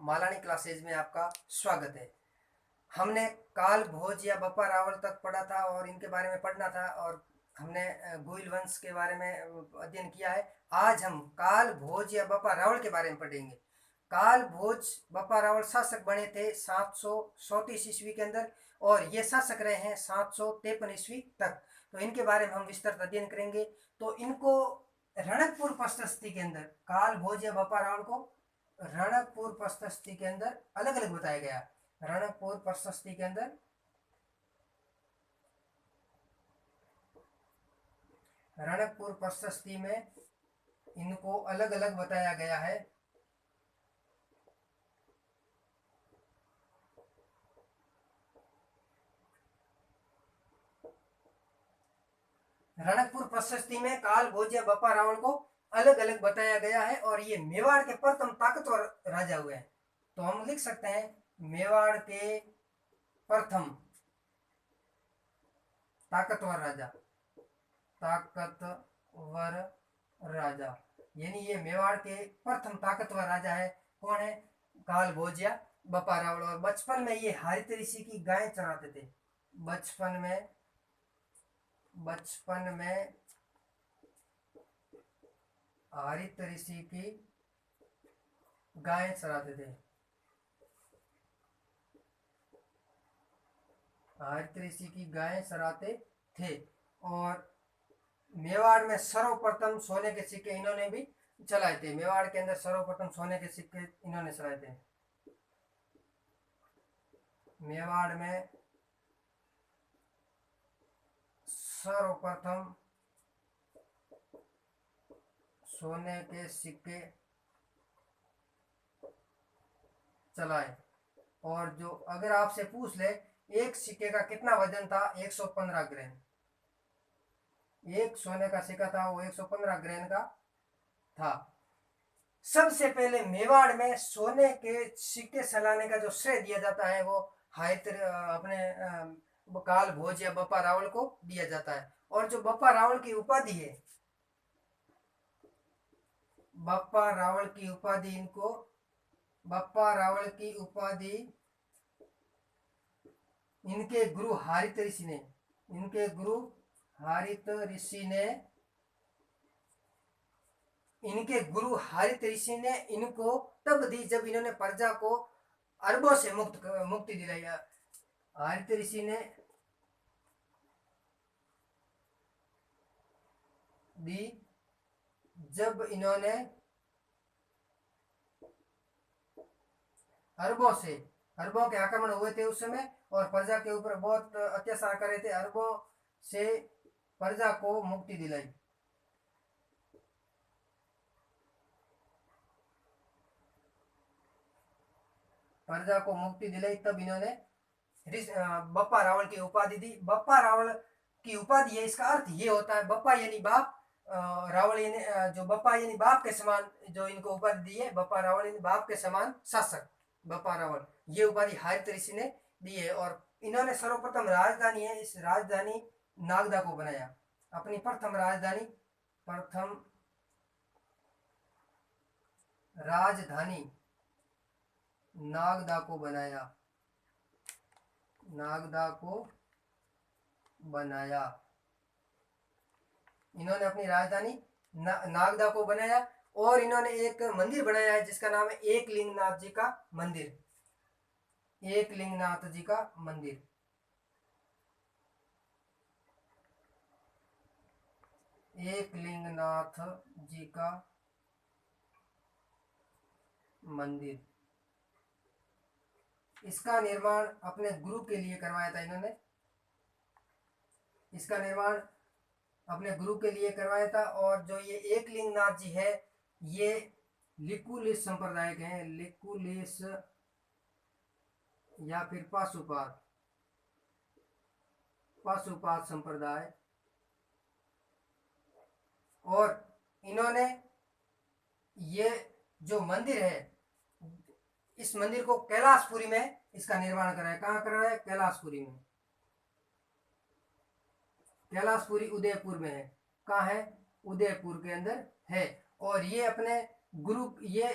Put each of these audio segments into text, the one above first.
Malani classes में आपका स्वागत है। हमने काल भोज या बप्पा रावल तक पढ़ा था और इनके बारे में पढ़ना था और हमने गुइल वंश के बारे में अध्ययन किया है। आज हम काल भोज या बप्पा रावल के बारे में पढ़ेंगे। काल भोज बप्पा रावल शासक बने थे 734 ईस्वी के अंदर और ये शासक रहे हैं 753 ईस्वी तक। तो इनके बारे में हम विस्तृत अध्ययन करेंगे। तो इनको रणकपुर प्रशस्ति के अंदर काल भोज या बप्पा रावल को रणकपुर प्रशस्ति के अंदर अलग अलग बताया गया। रणकपुर प्रशस्ति के अंदर रणकपुर प्रशस्ति में इनको अलग अलग बताया गया है। रणकपुर प्रशस्ति में काल भोज या बप्पा रावल को अलग अलग बताया गया है और ये मेवाड़ के प्रथम ताकतवर राजा हुए हैं। तो हम लिख सकते हैं मेवाड़ के प्रथम ताकतवर राजा यानी ये मेवाड़ के प्रथम ताकतवर राजा है। कौन है? काल भोज या बप्पा रावल। और बचपन में ये हरित ऋषि की गाय चराते थे। बचपन में हरित ऋषि की गाय चराते थे। हरित ऋषि की गाय चराते थे और मेवाड़ में सर्वप्रथम सोने के सिक्के इन्होंने भी चलाए थे। मेवाड़ के अंदर सर्वप्रथम सोने के सिक्के इन्होंने चलाए थे। मेवाड़ में सर्वप्रथम सोने के सिक्के चलाए। और जो अगर आपसे पूछ ले एक सिक्के का कितना वजन था, 115 ग्राम। एक सोने का सिक्का था वो 115 ग्राम का था। सबसे पहले मेवाड़ में सोने के सिक्के चलाने का जो श्रेय दिया जाता है वो अपने काल भोज या बप्पा रावल को दिया जाता है। और जो बप्पा रावल की उपाधि है, बप्पा रावल की उपाधि इनके गुरु हरित ऋषि ने इनको तब दी जब इन्होंने प्रजा को अरबों से मुक्ति दिलाई। हरित ऋषि ने दी जब इन्होंने अरबों के आक्रमण हुए थे उस समय और प्रजा के ऊपर बहुत अत्याचार कर रहे थे। अरबों से प्रजा को मुक्ति दिलाई। तब इन्होंने बप्पा रावल की उपाधि दी। बप्पा रावल की उपाधि है, इसका अर्थ ये होता है बप्पा यानी बाप, रावल यानी जो बप्पा यानी बाप के समान जो इनको उपाधि दी है। बप्पा रावल यानी बाप के समान शासक बप्पा रावल, ये उपाधि हरित ऋषि ने दी है। और इन्होंने सर्वप्रथम राजधानी है, इस राजधानी नागदा को बनाया। अपनी प्रथम राजधानी नागदा को बनाया। इन्होंने अपनी राजधानी नागदा को बनाया और इन्होंने एक मंदिर बनाया है जिसका नाम है एकलिंगनाथ जी का मंदिर। एकलिंगनाथ जी का मंदिर। इसका निर्माण अपने गुरु के लिए करवाया था इन्होंने। और जो ये एकलिंगनाथ जी है ये लिकुलिश संप्रदाय के हैं। लिकुलिश या फिर पाशुपात संप्रदाय। और इन्होंने ये जो मंदिर है इस मंदिर को कैलाशपुरी में इसका निर्माण कराया। कहाँ कराया? कैलाशपुरी में। कैलाशपुरी उदयपुर में है। कहाँ है? उदयपुर के अंदर है। और ये अपने गुरु ये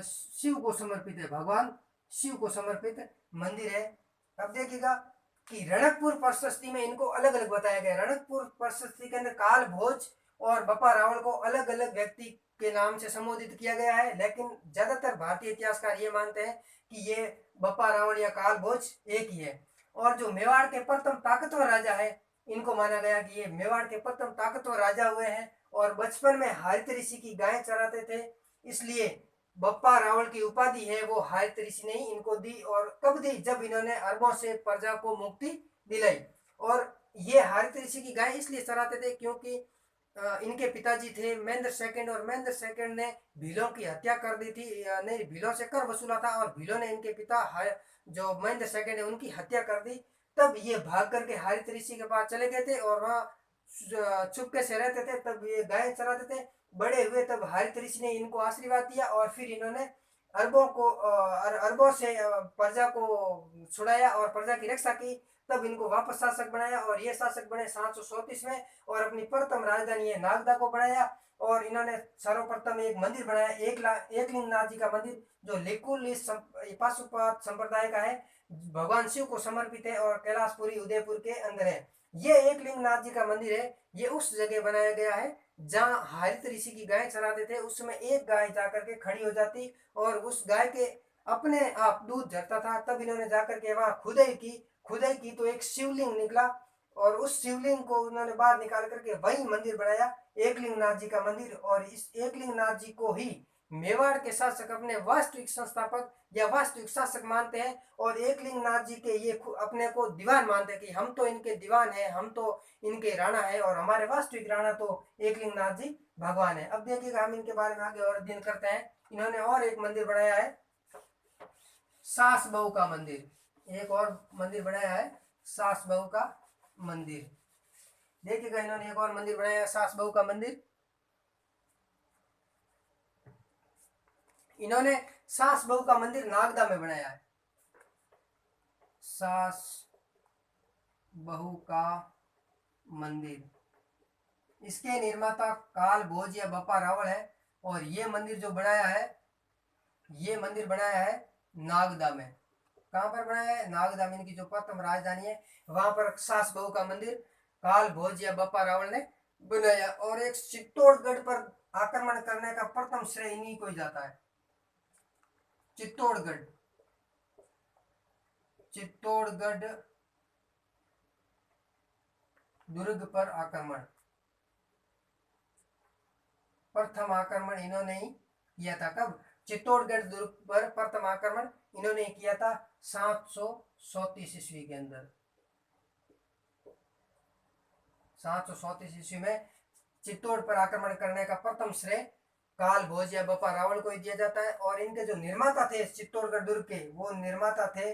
शिव को समर्पित है, भगवान शिव को समर्पित मंदिर है। अब देखिएगा कि रणकपुर प्रशस्ति में इनको अलग अलग बताया गया। रणकपुर प्रशस्ति के अंदर काल भोज और बप्पा रावल को अलग अलग व्यक्ति के नाम से संबोधित किया गया है, लेकिन ज्यादातर भारतीय इतिहासकार ये मानते हैं कि ये बप्पा रावल या काल भोज एक ही है। और जो मेवाड़ के प्रथम ताकतवर राजा है, इनको माना गया कि ये मेवाड़ के प्रथम ताकतवर राजा हुए हैं और बचपन में हरित ऋषि की गाय चराते थे, इसलिए बप्पा रावल की उपाधि है वो हरित ऋषि ने इनको दी। और कब दी? जब इन्होंने अरबों से प्रजा को मुक्ति दिलाई। और ये हरित ऋषि की गाय इसलिए चराते थे क्योंकि इनके पिताजी थे महेंद्र सेकंड, और महेंद्र सेकंड ने भीलों की हत्या कर दी थी, नहीं, भीलों से कर वसूला था और भीलों ने इनके पिता जो महेंद्र सेकंड है उनकी हत्या कर दी। तब ये भाग करके हरित ऋषि के पास चले गए थे और वहाँ चुपके से रहते थे। तब ये गाय चराते थे, बड़े हुए तब हरित ऋषि ने इनको आशीर्वाद दिया और फिर इन्होंने अरबों से प्रजा को छुड़ाया और प्रजा की रक्षा की। तब इनको वापस शासक बनाया और ये शासक बने 734 में और अपनी प्रथम राजधानी है नागदा को बनाया। और इन्होंने सर्वप्रथम एक मंदिर बनाया, एकलिंगनाथ जी का मंदिर, जो लेकुल पाशुपात संप्रदाय का है, भगवान शिव को समर्पित है और कैलाशपुरी उदयपुर के अंदर है। ये एकलिंगनाथ जी का मंदिर है, ये उस जगह बनाया गया है जहाँ हरित ऋषि की गाय चराते थे। उस समय एक गाय जाकर के खड़ी हो जाती और उस गाय के अपने आप दूध झरता था। तब इन्होंने जाकर के वहां खुदाई की तो एक शिवलिंग निकला और उस शिवलिंग को उन्होंने बाहर निकाल करके वही मंदिर बनाया, एकलिंगनाथ जी का मंदिर। और इस एकलिंगनाथ जी को ही मेवाड़ के शासक अपने वास्तविक संस्थापक या वास्तविक शासक मानते हैं। और एकलिंगनाथ जी के ये अपने को दीवान मानते हैं कि हम तो इनके दीवान हैं, हम तो इनके राणा है और हमारे वास्तविक राणा तो एकलिंगनाथ जी भगवान है। अब देखिएगा हम इनके बारे में आगे और अध्ययन करते हैं। इन्होंने और एक मंदिर बनाया है, सास बहू का मंदिर। एक और मंदिर बनाया है, सास बहू का मंदिर। देखिएगा इन्होंने एक और मंदिर बनाया है, सास बहू का मंदिर। इन्होंने सास बहू का मंदिर नागदा में बनाया है, सास बहू का मंदिर। इसके निर्माता काल भोज या बप्पा रावल है और ये मंदिर जो बनाया है, ये मंदिर बनाया है नागदा में। कहां पर बनाया है? नागदा में, इनकी जो प्रथम राजधानी है वहां पर सास बहू का मंदिर काल भोज या बप्पा रावल ने बनाया। और एक चित्तौड़गढ़ पर आक्रमण करने का प्रथम श्रेय इन्हीं को ही जाता है। चित्तौड़गढ़ दुर्ग पर आक्रमण, प्रथम आक्रमण इन्होंने ही किया था। कब? चित्तौड़गढ़ दुर्ग पर प्रथम आक्रमण इन्होंने किया था 734 ईस्वी के अंदर। 734 ईस्वी में चित्तौड़ पर आक्रमण करने का प्रथम श्रेय काल भोज या बप्पा रावल को ही दिया जाता है। और इनके जो निर्माता थे चित्तौड़गढ़ दुर्ग के, वो निर्माता थे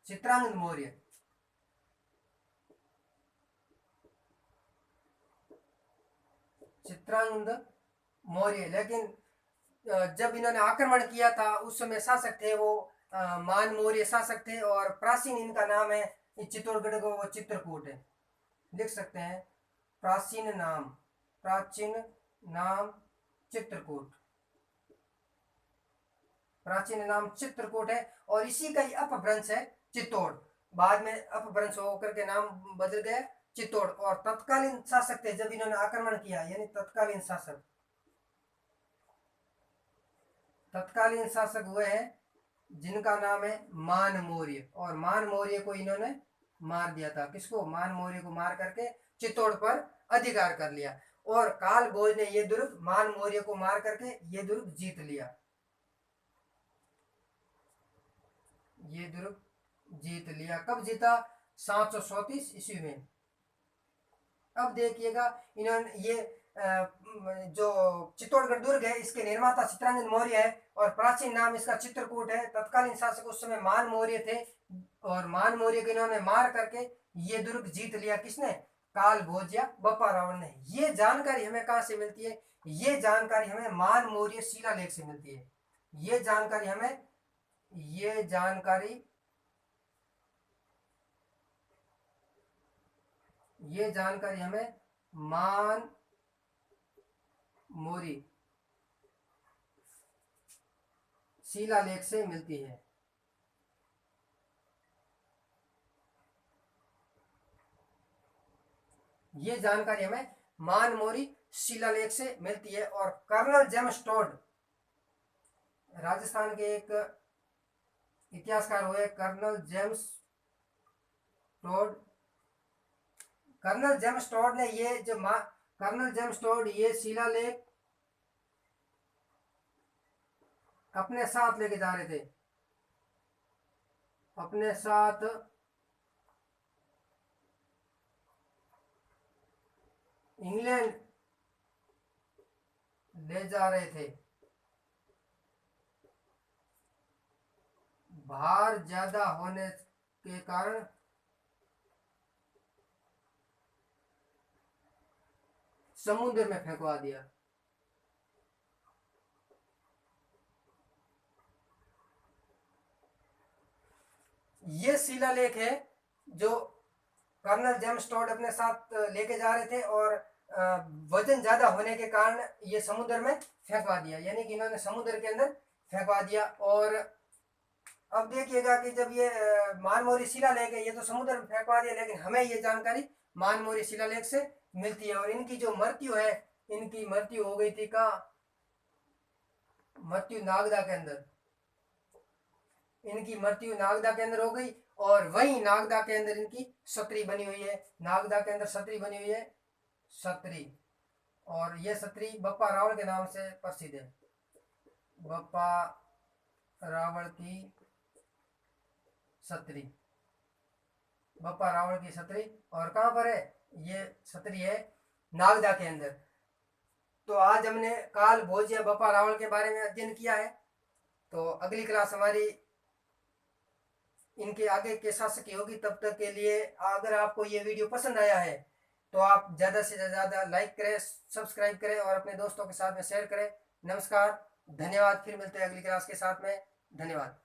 चित्रांगद मौर्य। लेकिन जब इन्होंने आक्रमण किया था उस समय शासक थे वो मान मौर्य शासक थे। और प्राचीन इनका नाम है चित्तौड़गढ़ को वो चित्रकूट है, लिख सकते हैं। प्राचीन नाम चित्रकूट, प्राचीन नाम चित्रकूट है और इसी का ही अपभ्रंश है चित्तौड़। बाद में अपभ्रंश होकर के नाम बदल गया चित्तौड़। और तत्कालीन शासक थे जब इन्होंने आक्रमण किया, यानी तत्कालीन शासक हुए हैं जिनका नाम है मान मौर्य। और मान मौर्य को इन्होंने मार दिया था। किसको? मान मौर्य को मार करके चित्तौड़ पर अधिकार कर लिया। और काल भोज ने ये दुर्ग मान मौर्य को मार करके ये दुर्ग जीत लिया, ये दुर्ग जीत लिया। कब जीता? 734 ईस्वी में। अब देखिएगा इन्होंने ये जो चित्तौड़गढ़ दुर्ग है इसके निर्माता चित्रांगद मौर्य है और प्राचीन नाम इसका चित्रकूट है। तत्कालीन शासक उस समय मान मौर्य थे और मान मौर्य को इन्होंने मार करके ये दुर्ग जीत लिया। किसने? काल भोज या बप्पा रावल ने। ये जानकारी हमें कहां से मिलती है? ये जानकारी हमें मान मौर्य शिलालेख से मिलती है। ये जानकारी हमें मान मोरी शिलालेख से मिलती है। ये जानकारी हमें मानमोरी शिलालेख से मिलती है। और कर्नल जेम्स टोड, राजस्थान के एक इतिहासकार हुए colonel James Tod. Colonel James Tod ने ये जो कर्नल जेम्स टोड ये शिलालेख अपने साथ लेके जा रहे थे, अपने साथ इंग्लैंड ले जा रहे थे। भार ज्यादा होने के कारण समुद्र में फेंकवा दिया। ये शिलालेख है जो कर्नल जेम्स टोड अपने साथ लेके जा रहे थे और वजन ज्यादा होने के कारण ये समुद्र में फेंकवा दिया, यानी कि इन्होंने समुद्र के अंदर फेंकवा दिया। और अब देखिएगा कि जब ये मानमोरी शिलालेख है, ये तो समुद्र में फेंकवा दिया, लेकिन हमें ये जानकारी मानमोरी शिलालेख से मिलती है। और इनकी जो मृत्यु है, इनकी मृत्यु हो गई थी कहाँ? मृत्यु नागदा के अंदर। इनकी मृत्यु नागदा के अंदर हो गई और वही नागदा के अंदर इनकी छतरी बनी हुई है। नागदा के अंदर छतरी बनी हुई है, छतरी। और यह छतरी बप्पा रावल के नाम से प्रसिद्ध है, बप्पा रावल की छतरी, बप्पा रावल की छतरी। और कहाँ पर है ये छतरी? है नागदा के अंदर। तो आज हमने काल भोज या बप्पा रावल के बारे में अध्ययन किया है। तो अगली क्लास हमारी इनके आगे के शासक की होगी। तब तक के लिए अगर आपको ये वीडियो पसंद आया है तो आप ज़्यादा से ज़्यादा लाइक करें, सब्सक्राइब करें और अपने दोस्तों के साथ में शेयर करें। नमस्कार, धन्यवाद। फिर मिलते हैं अगली क्लास के साथ में। धन्यवाद।